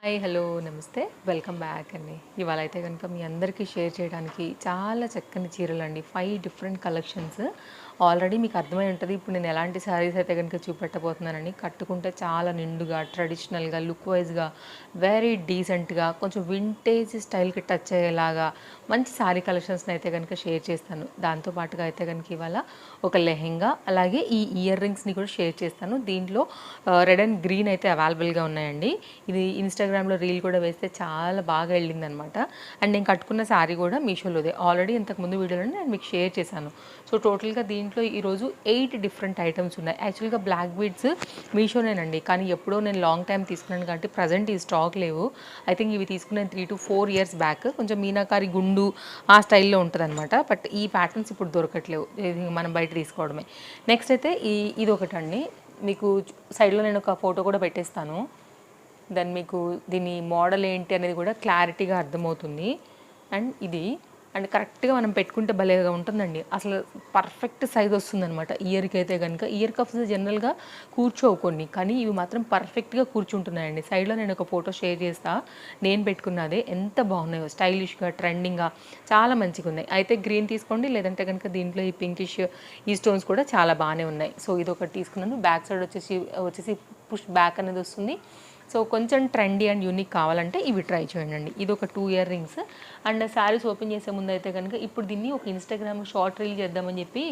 Hi hello నమస్తే welcome back అండి. ఇవాళ అయితే కనుక మీ అందరికీ షేర్ చేయడానికి చాలా చక్కని చీరలు అండి. 5 డిఫరెంట్ కలెక్షన్స్. ఆల్రెడీ మీకు అర్థమై ఉంటుంది ఇప్పుడు నేను ఎలాంటి శారీస్ అయితే కనుక చూపెట్టబోతున్నానని. కట్టుకుంటే చాలా నిండుగా ట్రెడిషనల్గా లుక్ వైజ్గా వెరీ డీసెంట్గా కొంచెం వింటేజ్ స్టైల్కి టచ్ అయ్యేలాగా మంచి శారీ కలెక్షన్స్ని అయితే కనుక షేర్ చేస్తాను. దాంతోపాటుగా అయితే కనుక ఇవాళ ఒక లెహెంగా అలాగే ఈ ఇయర్ రింగ్స్ని కూడా షేర్ చేస్తాను. దీంట్లో రెడ్ అండ్ గ్రీన్ అయితే అవైలబుల్గా ఉన్నాయండి. ఇది ఇన్స్టాగ్రామ్లో రీల్ కూడా వేస్తే చాలా బాగా వెళ్ళిందనమాట. అండ్ నేను కట్టుకున్న శారీ కూడా మీషోలోదే. ఆల్రెడీ ఇంతకుముందు వీడియోలో నేను మీకు షేర్ చేశాను. సో టోటల్గా దీంట్లో ఈరోజు 8 డిఫరెంట్ ఐటమ్స్ ఉన్నాయి. యాక్చువల్గా బ్లాక్ బీడ్స్ మీషోనేనండి, కానీ ఎప్పుడో నేను లాంగ్ టైం తీసుకున్నాను కాబట్టి ప్రజెంట్ ఈ స్టాక్ లేవు. ఐ థింక్ ఇవి తీసుకున్నాను 3 to 4 years బ్యాక్. కొంచెం మీనాకారి గుండు ఆ స్టైల్లో ఉంటుంది అనమాట. బట్ ఈ ప్యాటర్న్స్ ఇప్పుడు దొరకట్లేవు, ఇది మనం బయట తీసుకోవడమే. నెక్స్ట్ అయితే ఇది ఒకటండి, మీకు సైడ్లో నేను ఒక ఫోటో కూడా పెట్టేస్తాను. దెన్ మీకు దీని మోడల్ ఏంటి అనేది కూడా క్లారిటీగా అర్థమవుతుంది. అండ్ ఇది అండ్ కరెక్ట్గా మనం పెట్టుకుంటే భలేగా ఉంటుందండి. అసలు పర్ఫెక్ట్ సైజ్ వస్తుందన్నమాట. ఇయర్కి అయితే కనుక ఇయర్ కప్స్ జనరల్గా కూర్చోవు కొన్ని, కానీ ఇవి మాత్రం పర్ఫెక్ట్గా కూర్చుంటున్నాయండి. సైడ్లో నేను ఒక ఫోటో షేర్ చేస్తా, నేను పెట్టుకున్నదే. ఎంత బాగున్నాయో, స్టైలిష్గా ట్రెండింగ్గా చాలా మంచిగా ఉన్నాయి. అయితే గ్రీన్ తీసుకోండి, లేదంటే కనుక దీంట్లో ఈ పింకిష్ ఈ స్టోన్స్ కూడా చాలా బాగానే ఉన్నాయి. సో ఇది ఒకటి తీసుకున్నాను. బ్యాక్ సైడ్ వచ్చేసి పుష్ బ్యాక్ అనేది వస్తుంది. సో కొంచెం ట్రెండీ అండ్ యూనిక్ కావాలంటే ఇవి ట్రై చేయండి. ఇది ఒక 2 ear rings. And saris open చేసే ముందు అయితే కనుక ఇప్పుడు దీన్ని ఒక ఇన్స్టాగ్రామ్ షార్ట్ రీల్ చేద్దామని చెప్పి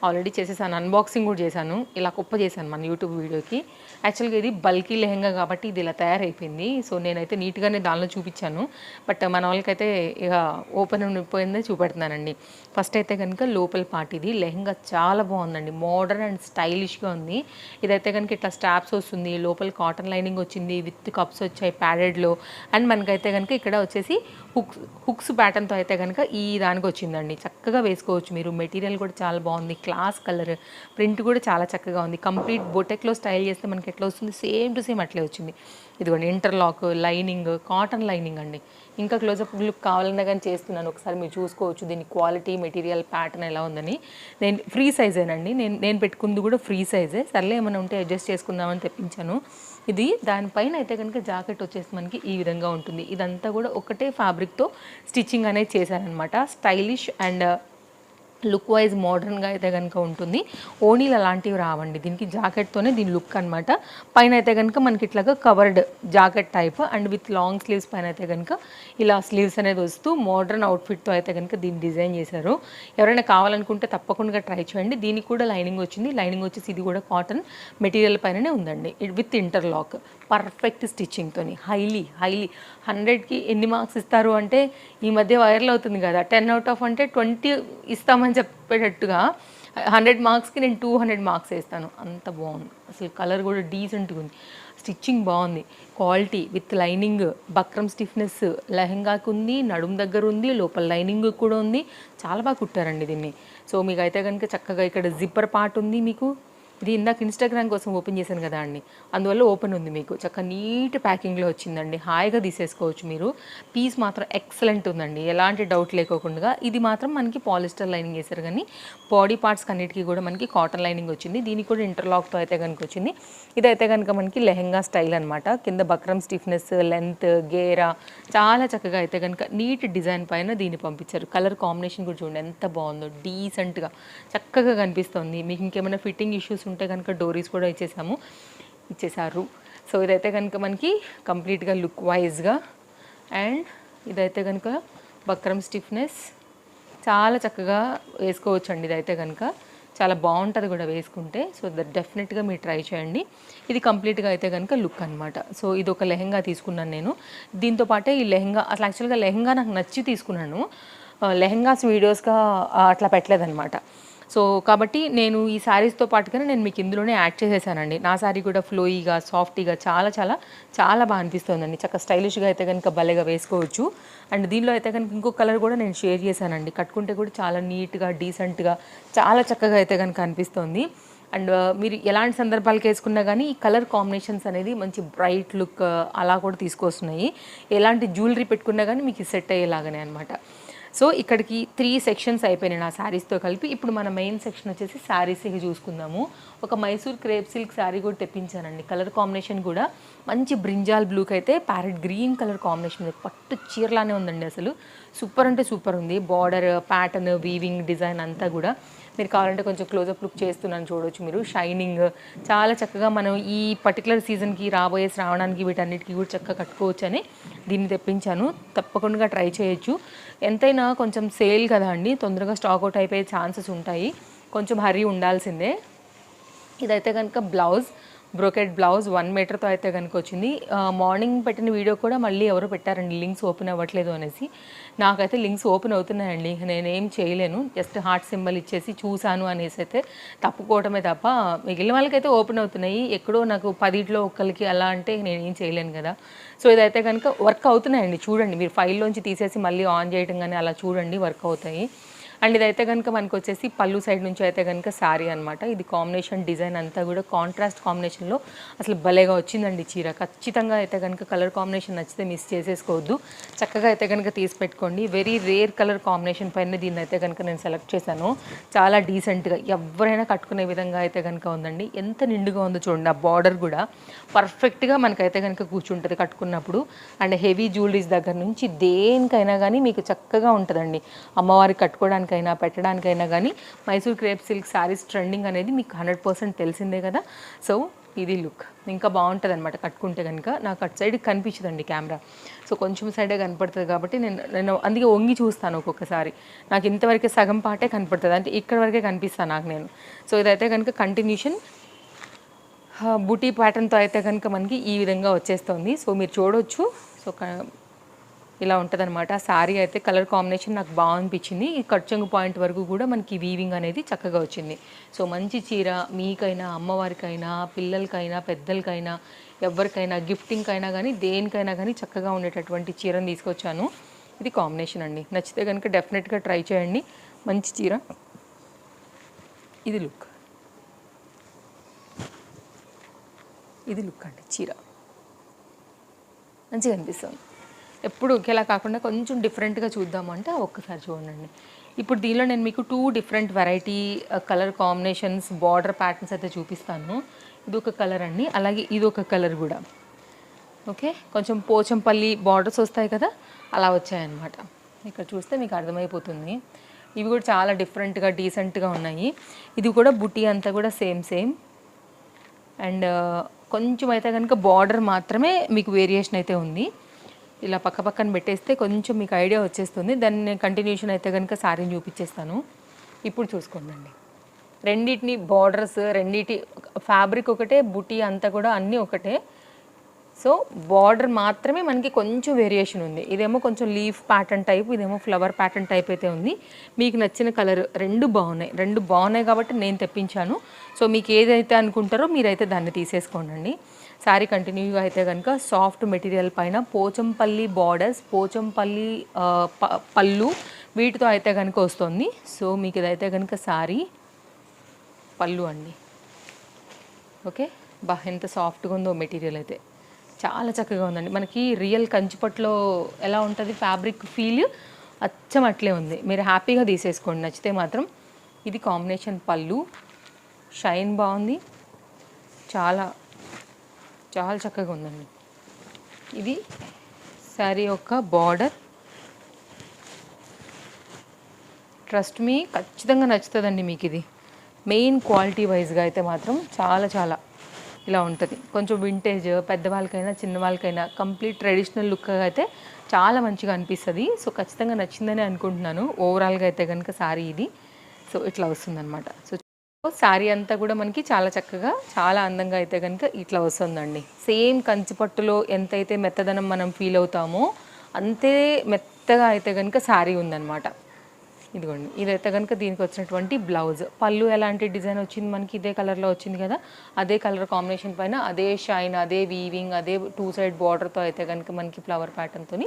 ఆల్రెడీ చేసేసాను. అన్బాక్సింగ్ కూడా చేశాను, ఇలా కుప్ప చేశాను మన యూట్యూబ్ వీడియోకి. యాక్చువల్గా ఇది బల్కీ లెహంగా కాబట్టి ఇది ఇలా తయారైపోయింది. సో నేనైతే నీట్గానే దానిలో చూపించాను. బట్ మన వాళ్ళకైతే ఇక ఓపెన్ అయిపోయిందే చూపెడుతున్నానండి. ఫస్ట్ అయితే కనుక లోపల పార్ట్, ఇది లెహంగా చాలా బాగుందండి. మోడర్న్ అండ్ స్టైలిష్గా ఉంది. ఇదైతే కనుక ఇట్లా స్టాప్స్ వస్తుంది, లోపల కాటన్ లైనింగ్ వచ్చింది, విత్ కప్స్ వచ్చాయి ప్యాడెడ్లో. అండ్ మనకైతే కనుక ఇక్కడ వచ్చేసి హుక్స్ ప్యాటర్న్తో అయితే కనుక ఈ దానికి వచ్చిందండి. చక్కగా వేసుకోవచ్చు మీరు. మెటీరియల్ కూడా చాలా బాగుంది, క్లాస్ కలర్, ప్రింట్ కూడా చాలా చక్కగా ఉంది. కంప్లీట్ బొటెక్లో స్టైల్ చేస్తే మనకి ఎట్లా వస్తుంది, సేమ్ టు సేమ్ అట్లే వచ్చింది. ఇదిగోండి ఇంటర్లాక్ లైనింగ్, కాటన్ లైనింగ్ అండి. ఇంకా క్లోజప్ లుక్ కావాలన్నా కానీ చేస్తున్నాను, ఒకసారి మీరు చూసుకోవచ్చు దీని క్వాలిటీ, మెటీరియల్, ప్యాటర్న్ ఎలా ఉందని. నేను ఫ్రీ సైజేనండి, నేను పెట్టుకుంది కూడా ఫ్రీ సైజే. సర్లే ఏమైనా ఉంటే అడ్జస్ట్ చేసుకుందామని తెప్పించాను. ఇది దానిపైన అయితే కనుక జాకెట్ వచ్చేసి మనకి ఈ విధంగా ఉంటుంది. ఇదంతా కూడా ఒకటే ఫ్యాబ్రిక్తో స్టిచ్చింగ్ అనేది చేశారనమాట. స్టైలిష్ అండ్ లుక్ వైజ్ మోడర్న్గా అయితే కనుక ఉంటుంది. ఓనీలు అలాంటివి రావండి, దీనికి జాకెట్తోనే దీని లుక్ అనమాట. పైన అయితే కనుక మనకి ఇట్లాగా covered jacket type and with long sleeves పైన అయితే కనుక ఇలా స్లీవ్స్ అనేది వస్తూ మోడర్న్ అవుట్ఫిట్తో అయితే కనుక దీన్ని డిజైన్ చేశారు. ఎవరైనా కావాలనుకుంటే తప్పకుండా ట్రై చేయండి. దీనికి కూడా లైనింగ్ వచ్చింది. లైనింగ్ వచ్చేసి ఇది కూడా కాటన్ మెటీరియల్ పైననే ఉందండి, విత్ ఇంటర్లాక్, పర్ఫెక్ట్ స్టిచ్చింగ్తోని. హైలీ 100కి ఎన్ని మార్క్స్ ఇస్తారు అంటే, ఈ మధ్య వైరల్ అవుతుంది కదా 10 out of అంటే 20 ఇస్తామని చెప్పేటట్టుగా 100 మార్క్స్కి నేను 200 మార్క్స్ వేస్తాను. అంత బాగుంది. అసలు కలర్ కూడా డీసెంట్గా ఉంది, స్టిచ్చింగ్ బాగుంది, quality with lining, buckram stiffness లెహంగాకి ఉంది, నడుము దగ్గర ఉంది, లోపల లైనింగ్ కూడా ఉంది. చాలా బాగా కుట్టారండి దీన్ని. సో మీకు అయితే కనుక చక్కగా ఇక్కడ జిప్పర్ పార్ట్ ఉంది. మీకు ఇది ఇందాక ఇన్స్టాగ్రామ్ కోసం ఓపెన్ చేశాను కదా అండి, అందువల్ల ఓపెన్ ఉంది. మీకు చక్కగా నీట్ ప్యాకింగ్లో వచ్చిందండి, హాయిగా తీసేసుకోవచ్చు మీరు. పీస్ మాత్రం ఎక్సలెంట్ ఉందండి, ఎలాంటి డౌట్ లేకోకుండా. ఇది మాత్రం మనకి పాలిస్టర్ లైనింగ్ వేశారు, కానీ బాడీ పార్ట్స్ అన్నిటికీ కూడా మనకి కాటన్ లైనింగ్ వచ్చింది. దీనికి కూడా ఇంటర్లాక్తో అయితే కనుక వచ్చింది. ఇదైతే కనుక మనకి లెహెంగా స్టైల్ అనమాట. కింద బక్రమ్ స్టిఫ్నెస్, లెంత్, గేరా చాలా చక్కగా అయితే కనుక నీట్ డిజైన్ పైన దీన్ని పంపించారు. కలర్ కాంబినేషన్ కూడా చూడండి ఎంత బాగుందో, డీసెంట్గా చక్కగా కనిపిస్తుంది. మీకు ఇంకేమైనా ఫిట్టింగ్ ఇష్యూస్ ఉంటే కనుక డోరీస్ కూడా ఇచ్చేసారు. సో ఇదైతే కనుక మనకి కంప్లీట్గా లుక్ వైజ్గా. అండ్ ఇదైతే కనుక బక్రమ్ స్టిఫ్నెస్ చాలా చక్కగా వేసుకోవచ్చు అండి. ఇదైతే కనుక చాలా బాగుంటుంది కూడా వేసుకుంటే. సో డెఫినెట్గా మీరు ట్రై చేయండి. ఇది కంప్లీట్గా అయితే కనుక లుక్ అనమాట. సో ఇది ఒక లెహంగా తీసుకున్నాను నేను. దీంతో పాటే ఈ లెహంగా అసలు యాక్చువల్గా లెహంగా నాకు నచ్చి తీసుకున్నాను, లెహంగాస్ వీడియోస్గా అట్లా పెట్టలేదన్నమాట. సో కాబట్టి నేను ఈ శారీస్తో పాటుగానే నేను మీకు ఇందులోనే యాడ్ చేసేసానండి. నా శారీ కూడా ఫ్లోయిగా, సాఫ్టీగా చాలా చాలా చాలా బాగా అనిపిస్తుందండి. చక్కగా స్టైలిష్గా అయితే కనుక భలేగా వేసుకోవచ్చు. అండ్ దీనిలో అయితే కనుక ఇంకో కలర్ కూడా నేను షేర్ చేశానండి. కట్టుకుంటే కూడా చాలా నీట్గా, డీసెంట్గా, చాలా చక్కగా అయితే కనుక అనిపిస్తుంది. అండ్ మీరు ఎలాంటి సందర్భాలకు వేసుకున్నా కానీ ఈ కలర్ కాంబినేషన్స్ అనేది మంచి బ్రైట్ లుక్ అలా కూడా తీసుకొస్తున్నాయి. ఎలాంటి జ్యువెలరీ పెట్టుకున్నా కానీ మీకు సెట్ అయ్యేలాగానే అనమాట. సో ఇక్కడికి 3 సెక్షన్స్ అయిపోయినాయి నా శారీస్తో కలిపి. ఇప్పుడు మన మెయిన్ సెక్షన్ వచ్చేసి శారీస్ చూసుకుందాము. ఒక మైసూర్ క్రేప్ సిల్క్ శారీ కూడా తెప్పించానండి. కలర్ కాంబినేషన్ కూడా మంచి బ్రింజాల్ బ్లూకి అయితే ప్యారెట్ గ్రీన్ కలర్ కాంబినేషన్ ఉంది. పట్టు చీరలానే ఉందండి. అసలు సూపర్ అంటే సూపర్ ఉంది. బార్డర్ ప్యాటర్న్ వీవింగ్ డిజైన్ అంతా కూడా మీరు కావాలంటే కొంచెం క్లోజప్ లుక్ చేస్తున్నాను చూడవచ్చు మీరు. షైనింగ్ చాలా చక్కగా మనం ఈ పర్టికులర్ సీజన్కి రాబోయే శ్రావణానికి వీటన్నిటికీ కూడా చక్కగా కట్టుకోవచ్చు అని దీన్ని తెప్పించాను. తప్పకుండా ట్రై చేయొచ్చు. ఎంతైనా కొంచెం సేల్ కదా అండి, తొందరగా స్టాక్ అవుట్ అయిపోయే ఛాన్సెస్ ఉంటాయి. కొంచెం హరీ ఉండాల్సిందే. ఇదైతే కనుక బ్లౌజ్, బ్రోకెట్ బ్లౌజ్ 1 మీటర్తో అయితే కనుక వచ్చింది. మార్నింగ్ పెట్టిన వీడియో కూడా మళ్ళీ ఎవరు పెట్టారండి లింక్స్ ఓపెన్ అవ్వట్లేదు అనేసి. నాకైతే లింక్స్ ఓపెన్ అవుతున్నాయండి, నేనేం చేయలేను. జస్ట్ హార్ట్ సింబల్ ఇచ్చేసి చూశాను అనేసి అయితే తప్పుకోవటమే తప్ప మిగిలిన వాళ్ళకైతే ఓపెన్ అవుతున్నాయి. ఎక్కడో నాకు 10లో ఒక్కరికి అలా అంటే నేనేం చేయలేను కదా. సో ఇదైతే కనుక వర్క్ అవుతున్నాయండి. చూడండి మీరు ఫైల్లోంచి తీసేసి మళ్ళీ ఆన్ చేయడం కానీ అలా చూడండి, వర్క్ అవుతాయి. అండ్ ఇదైతే కనుక మనకు వచ్చేసి పళ్ళు సైడ్ నుంచి అయితే కనుక శారీ అనమాట. ఇది కాంబినేషన్ డిజైన్ అంతా కూడా కాంట్రాస్ట్ కాంబినేషన్లో అసలు భలేగా వచ్చిందండి చీర. ఖచ్చితంగా అయితే కనుక కలర్ కాంబినేషన్ నచ్చితే మిస్ చేసేసుకోవద్దు. చక్కగా అయితే కనుక తీసి పెట్టుకోండి. వెరీ రేర్ కలర్ కాంబినేషన్ పైన దీన్ని అయితే కనుక నేను సెలెక్ట్ చేశాను. చాలా డీసెంట్గా ఎవరైనా కట్టుకునే విధంగా అయితే కనుక ఉందండి. ఎంత నిండుగా ఉందో చూడండి. ఆ బార్డర్ కూడా పర్ఫెక్ట్గా మనకైతే కనుక కూర్చుంటుంది కట్టుకున్నప్పుడు. అండ్ హెవీ జ్యువెలరీస్ దగ్గర నుంచి దేనికైనా కానీ మీకు చక్కగా ఉంటుందండి. అమ్మవారికి కట్టుకోవడానికి పెట్టడానికైనా కానీ Mysore crepe silk saris trending అనేది మీకు 100% తెలిసిందే కదా. సో ఇది లుక్ ఇంకా బాగుంటుంది అనమాట కట్టుకుంటే కనుక. నాకు అటు సైడ్ కనిపించదండి కెమెరా, సో కొంచెం సైడే కనపడుతుంది కాబట్టి నేను అందుకే వంగి చూస్తాను ఒక్కొక్కసారి. నాకు ఇంతవరకే సగం పాటే కనపడుతుంది, అంటే ఇక్కడ వరకే కనిపిస్తాను నాకు నేను. సో ఇదైతే కనుక కంటిన్యూషన్ బూటీ ప్యాటర్న్తో అయితే కనుక మనకి ఈ విధంగా వచ్చేస్తుంది. సో మీరు చూడవచ్చు. సో ఇలా ఉంటుంది అనమాట. శారీ అయితే కలర్ కాంబినేషన్ నాకు బాగా అనిపించింది. ఈ కట్చంగు పాయింట్ వరకు కూడా మనకి వీవింగ్ అనేది చక్కగా వచ్చింది. సో మంచి చీర మీకైనా, అమ్మవారికైనా, పిల్లలకైనా, పెద్దలకైనా, ఎవరికైనా గిఫ్టింగ్ అయినా కానీ దేనికైనా కానీ చక్కగా ఉండేటటువంటి చీరని తీసుకొచ్చాను. ఇది కాంబినేషన్ అండి. నచ్చితే కనుక డెఫినెట్గా ట్రై చేయండి. మంచి చీర. ఇది లుక్, ఇది లుక్ అండి. చీర మంచిగా అనిపిస్తుంది. ఎప్పుడు ఒకేలా కాకుండా కొంచెం డిఫరెంట్గా చూద్దాము అంటే ఒక్కసారి చూడండి. ఇప్పుడు దీనిలో నేను మీకు 2 different variety colour combinations, border patterns అయితే చూపిస్తాను. ఇది ఒక కలర్ అండి, అలాగే ఇది ఒక కలర్ కూడా. ఓకే, కొంచెం పోచంపల్లి బార్డర్స్ వస్తాయి కదా, అలా వచ్చాయన్నమాట. ఇక్కడ చూస్తే మీకు అర్థమైపోతుంది. ఇవి కూడా చాలా డిఫరెంట్గా డీసెంట్గా ఉన్నాయి. ఇది కూడా బుటీ అంతా కూడా సేమ్. అండ్ కొంచెం అయితే కనుక బార్డర్ మాత్రమే మీకు వేరియేషన్ అయితే ఉంది. ఇలా పక్కన పెట్టేస్తే కొంచెం మీకు ఐడియా వచ్చేస్తుంది. దాన్ని నేను కంటిన్యూషన్ అయితే కనుక శారీని చూపించేస్తాను. ఇప్పుడు చూసుకోండి. రెండింటిని బార్డర్స్, రెండింటి ఫ్యాబ్రిక్ ఒకటే, బుటీ అంతా కూడా అన్నీ ఒకటే. సో బార్డర్ మాత్రమే మనకి కొంచెం వేరియేషన్ ఉంది. ఇదేమో కొంచెం లీఫ్ ప్యాటర్న్ టైప్, ఇదేమో ఫ్లవర్ ప్యాటర్న్ టైప్ అయితే ఉంది. మీకు నచ్చిన కలర్ రెండు బాగున్నాయి కాబట్టి నేను తెప్పించాను. సో మీకు ఏదైతే అనుకుంటారో మీరైతే దాన్ని తీసేసుకోండి. శారీ కంటిన్యూగా అయితే కనుక సాఫ్ట్ మెటీరియల్ పైన పోచంపల్లి బార్డర్స్, పోచంపల్లి పళ్ళు వీటితో అయితే కనుక వస్తుంది. సో మీకు ఇదైతే కనుక శారీ పళ్ళు అండి. ఓకే, ఎంత సాఫ్ట్గా ఉందో మెటీరియల్ అయితే చాలా చక్కగా ఉందండి. మనకి రియల్ కంచిపట్లో ఎలా ఉంటుంది ఫ్యాబ్రిక్ ఫీల్, అచ్చం అట్లే ఉంది. మీరు హ్యాపీగా తీసేసుకోండి నచ్చితే మాత్రం. ఇది కాంబినేషన్ పళ్ళు, షైన్ బాగుంది, చాలా చక్కగా ఉందండి. ఇది శారీ యొక్క బార్డర్. ట్రస్ట్ మీ ఖచ్చితంగా నచ్చుతుందండి మీకు. ఇది మెయిన్ క్వాలిటీ వైజ్గా అయితే మాత్రం చాలా ఇలా ఉంటుంది. కొంచెం వింటేజ్, పెద్దవాళ్ళకైనా చిన్నవాళ్ళకైనా కంప్లీట్ ట్రెడిషనల్ లుక్ అయితే చాలా మంచిగా అనిపిస్తుంది. సో ఖచ్చితంగా నచ్చిందని అనుకుంటున్నాను. ఓవరాల్గా అయితే కనుక శారీ ఇది సో ఇట్లా వస్తుందన్నమాట. సో శారీ అంతా కూడా మనకి చాలా చక్కగా, చాలా అందంగా అయితే కనుక ఇట్లా వస్తుందండి. సేమ్ కంచిపట్టులో ఎంతైతే మెత్తదనం మనం ఫీల్ అవుతామో అంతే మెత్తగా అయితే కనుక శారీ ఉందన్నమాట. ఇదిగోండి, ఇదైతే కనుక దీనికి వచ్చినటువంటి బ్లౌజ్. పళ్ళు ఎలాంటి డిజైన్ వచ్చింది మనకి, ఇదే కలర్లో వచ్చింది కదా, అదే కలర్ కాంబినేషన్ పైన అదే షైన్, అదే వీవింగ్, అదే 2 సైడ్ బార్డర్తో అయితే కనుక మనకి ఫ్లవర్ ప్యాటర్న్తో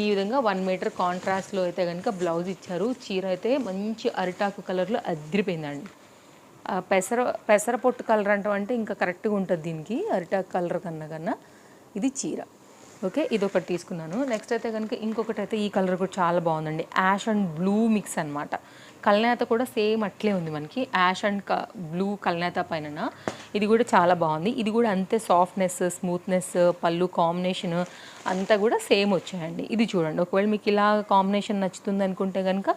ఈ విధంగా 1 మీటర్ కాంట్రాస్ట్లో అయితే కనుక బ్లౌజ్ ఇచ్చారు. చీర అయితే మంచి అరిటాకు కలర్లో అదిరిపోయిందండి. పెసర పొట్టు కలర్ అంటే ఇంకా కరెక్ట్గా ఉంటుంది దీనికి, అరిటాకు కలర్ కన్నా ఇది చీర. ఓకే. ఇదొకటి తీసుకున్నాను. నెక్స్ట్ అయితే గనుక ఇంకొకటైతే ఈ కలర్ కూడా చాలా బావుందండి. యాష్ అండ్ బ్లూ మిక్స్ అనమాట. కల్నేత కూడా సేమ్ అట్లే ఉంది మనకి. యాష్ అండ్ బ్లూ కల్నేత పైనన. ఇది కూడా చాలా బావుంది. ఇది కూడా అంతే సాఫ్ట్‌నెస్, స్మూత్‌నెస్, పళ్ళు కాంబినేషన్ అంతా కూడా సేమ్ వచ్చాయండి. ఇది చూడండి. ఒకవేళ మీకు ఇలా కాంబినేషన్ నచ్చుతుందనుకుంటే గనుక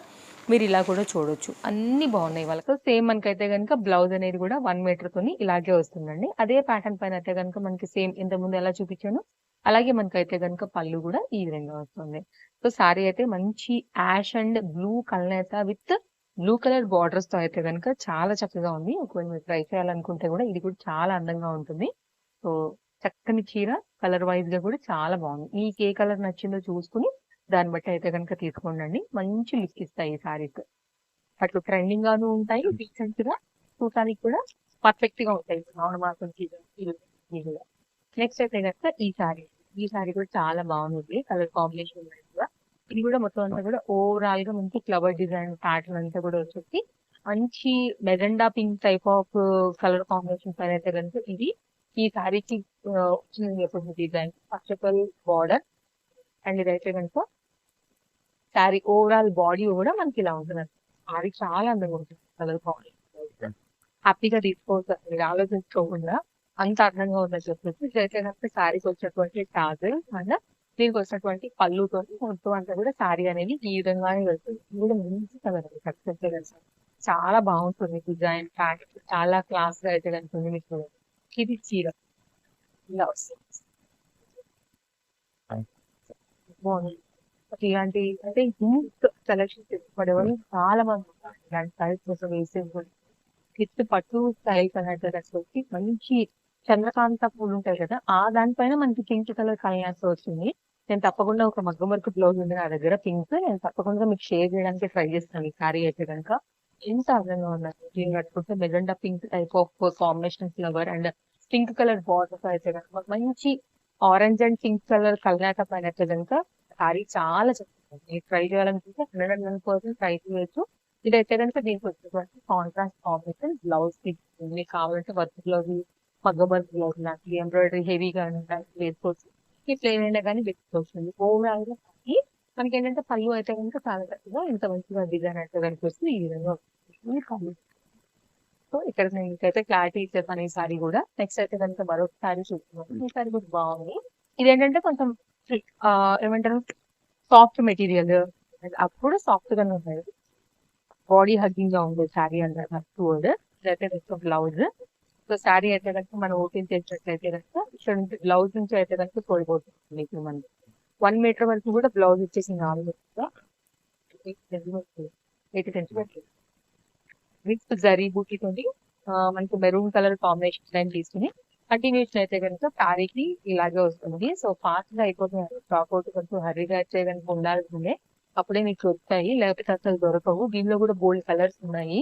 మీరు ఇలా కూడా చూడొచ్చు. అన్నీ బావున్నాయి వాళ్ళకి. సేమ్ మనకైతే గనుక బ్లౌజ్ అనేది కూడా 1 మీటర్‌తోని ఇలాగే వస్తుందండి. అదే ప్యాటర్న్ పైన అయితే గనుక మనకి సేమ్ ఇంతకుముందు ఎలా చూపించానో అలాగే మనకైతే గనుక పళ్ళు గూడా ఈ విధంగా వస్తుంది. సో, శారీ అయితే మంచి యాష్ అండ్ బ్లూ కల్నేత విత్ బ్లూ కలర్ బార్డర్స్‌తో అయితే గనుక చాలా చక్కగా ఉంది. ఒకవేళ మీరు ట్రై చేయాలనుకుంటే గూడా ఇది కూడా చాలా అందంగా ఉంటుంది. సో, చక్కని చీర కలర్ వైస్‌గా కూడా చాలా బావుంది. మీకు ఏ కలర్ నచ్చిందో చూసుకొని దాన్ని బట్టి అయితే గనుక తీసుకోండండి. మంచి లుక్ ఇస్తాయి ఈ శారీస్. అటు ట్రెండింగ్‌గాను ఉంటాయి. డీసెంట్‌గా చూడటానికి కూడా పర్ఫెక్ట్‌గా ఉంటాయి. శ్రావణ మాసం సీజన్ ఇవి గూడా. నెక్స్ట్ అయితే గనుక ఈ శారీ. ఈ శారీ కూడా చాలా బాగుంది. కలర్ కాంబినేషన్ కూడా. ఇది కూడా మొత్తం అంతా కూడా ఓవరాల్‌గా మనకి ఫ్లవర్ డిజైన్ ప్యాటర్న్ అంతా కూడా వచ్చేసి మంచి magenta pink type of colour combination పైన అయితే గనుక ఇది ఈ శారీకి వచ్చిందని చెప్పేసి design. First of all border and ఇదైతే గనుక శారీ ఓవరాల్ బాడీ కూడా మనకి ఇలా ఉంటుంది. శారీ చాలా అందంగా ఉంటుంది. కలర్ కాంబినేషన్ హ్యాపీగా తీసుకోవచ్చు. మీరు ఆలోచించుకోకుండా అంత అందంగా ఉందని చెప్పేసి ఇదైతే కనుక శారీకి వచ్చేటువంటి టాజల్ అండ్ దీనికి వచ్చినటువంటి పళ్ళుతోని మొత్తం అంతా కూడా శారీ అనేది ఈ విధంగానే వెళ్తుంది. ఇది కూడా మంచి కలర్ అండి. సక్సెస్ కలర్ చాలా బాగుంటుంది. డిజైన్ ప్యాట్ చాలా క్లాస్ గా అయితే కనుక మీకు ఇది చీర ఇలా వస్తుంది. బాగుంది. ఇలాంటి అంటే యూత్ సెలక్షన్స్ ఇష్టపడేవాళ్ళు చాలా మంది ఉన్నారు. ఇలాంటి సైజ్ కోసం వేసేసి విత్ పట్టు స్టైల్స్ అన్నట్టు వచ్చి మంచి చంద్రకాంత పూలు ఉంటాయి కదా! ఆ దానిపైన మనకి పింక్ కలర్ కలయాన్స్ వచ్చింది. నేను తప్పకుండా ఒక మగ్గం వర్క్ బ్లౌజ్ ఉంది నా దగ్గర పింక్. నేను తప్పకుండా మీకు షేర్ చేయడానికి ట్రై చేస్తాను ఈ శారీ అయితే గనుక. ఎంత అందంగా ఉందండి. దీన్ని కట్టుకుంటే magenta pink type of combination flower and pink colour borders అయితే గనుక మంచి ఆరెంజ్ అండ్ పింక్ కలర్ కలనేత పైన అయితే గనుక శారీ చాలా చక్కగా మీరు ట్రై చేయాలనుకుంటే 101% ట్రై చేయొచ్చు. ఇదైతే గనుక దీనికి వచ్చేటువంటి కాంట్రాస్ట్ కాంబినేషన్ బ్లౌజ్ మీకు కావాలంటే వర్క్ బ్లౌజ్ మగ్గం వర్క్ బ్లౌజ్ లాంటివి ఎంబ్రాయిడరీ హెవీగా వేసుకోవచ్చు. ఈ ప్లేన్ అయినా కానీ పెట్టుకోవచ్చు. ఓవరాల్ గా మనకి ఏంటంటే పళ్ళు అయితే కనుక చాలా చక్కగా ఇంత మంచిగా డిజైన్ అయితే కనిపిస్తుంది ఈ విధంగా వస్తుంది పళ్ళు. సో ఇక్కడ నేను మీకైతే క్లారిటీ ఇచ్చేసాను ఈ సారీ కూడా. నెక్స్ట్ అయితే కనుక మరొక సారీ చూస్తున్నాను. ఈ సారీ కూడా బాగుంది. ఇదేంటంటే కొంచెం ఏమంటారు సాఫ్ట్ మెటీరియల్ అప్పుడు సాఫ్ట్ గానే ఉన్నాయి. బాడీ హగ్గింగ్ గా ఉంది శారీ అంటారు ఫస్ట్ వర్డ్. ఇదైతే బ్లౌజ్. సో శారీ అయితే కనుక మనం ఓపెన్ చేసినట్లయితే కనుక ఇక్కడ నుంచి బ్లౌజ్ నుంచి అయితే కనుక తోడిపోతుంది మీకు మనకి 1 మీటర్ వరకు కూడా బ్లౌజ్ వచ్చేసింది ఆల్మోస్ట్ 8 సెంటీమీటర్లు విత్ జరీ బూటీతోని మనకి మెరూన్ కలర్ కాంబినేషన్ డిజైన్ తీసుకుని కంటిన్యూషన్ అయితే కనుక శారీకి ఇలాగే వస్తుంది. సో ఫాస్ట్ గా అయిపోతుంది. స్టాక్ అవుట్ కొంచెం హర్రీగా అయితే కనుక ఉండాల్సిందే. అప్పుడే మీకు వచ్చాయి. లేకపోతే అసలు దొరకవు. దీనిలో కూడా బోల్డ్ కలర్స్ ఉన్నాయి.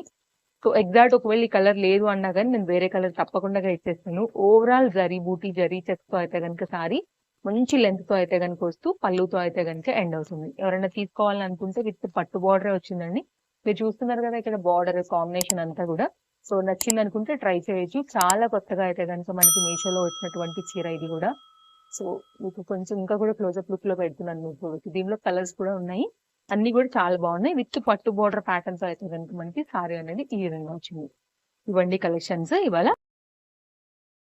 సో ఎగ్జాక్ట్ ఒకవేళ ఈ కలర్ లేదు అన్నా కానీ నేను వేరే కలర్ తప్పకుండా ఇచ్చేస్తాను. ఓవరాల్ జరీ బూటీ జరీ చెక్స్ తో అయితే కనుక సారీ మంచి లెంత్ తో అయితే కనుక వస్తూ పళ్ళుతో అయితే కనుక ఎండ్ అవుతుంది. ఎవరైనా తీసుకోవాలని అనుకుంటే విత్ పట్టు బార్డరే వచ్చిందండి. మీరు చూస్తున్నారు కదా ఇక్కడ బార్డర్ కాంబినేషన్ అంతా కూడా. సో నచ్చింది అనుకుంటే ట్రై చేయొచ్చు. చాలా కొత్తగా అయితే కనుక మనకి మీషోలో వచ్చినటువంటి చీర ఇది కూడా. సో మీకు కొంచెం ఇంకా కూడా క్లోజప్ లుక్ లో పెడుతున్నాను మీకు. దీనిలో కలర్స్ కూడా ఉన్నాయి. అన్ని కూడా చాలా బాగున్నాయి. విత్ పట్టు బోర్డర్ ప్యాటర్న్స్ అయితే కనుక మనకి సారీ అనేది ఈ విధంగా వచ్చింది. ఇవ్వండి కలెక్షన్స్ ఇవాళ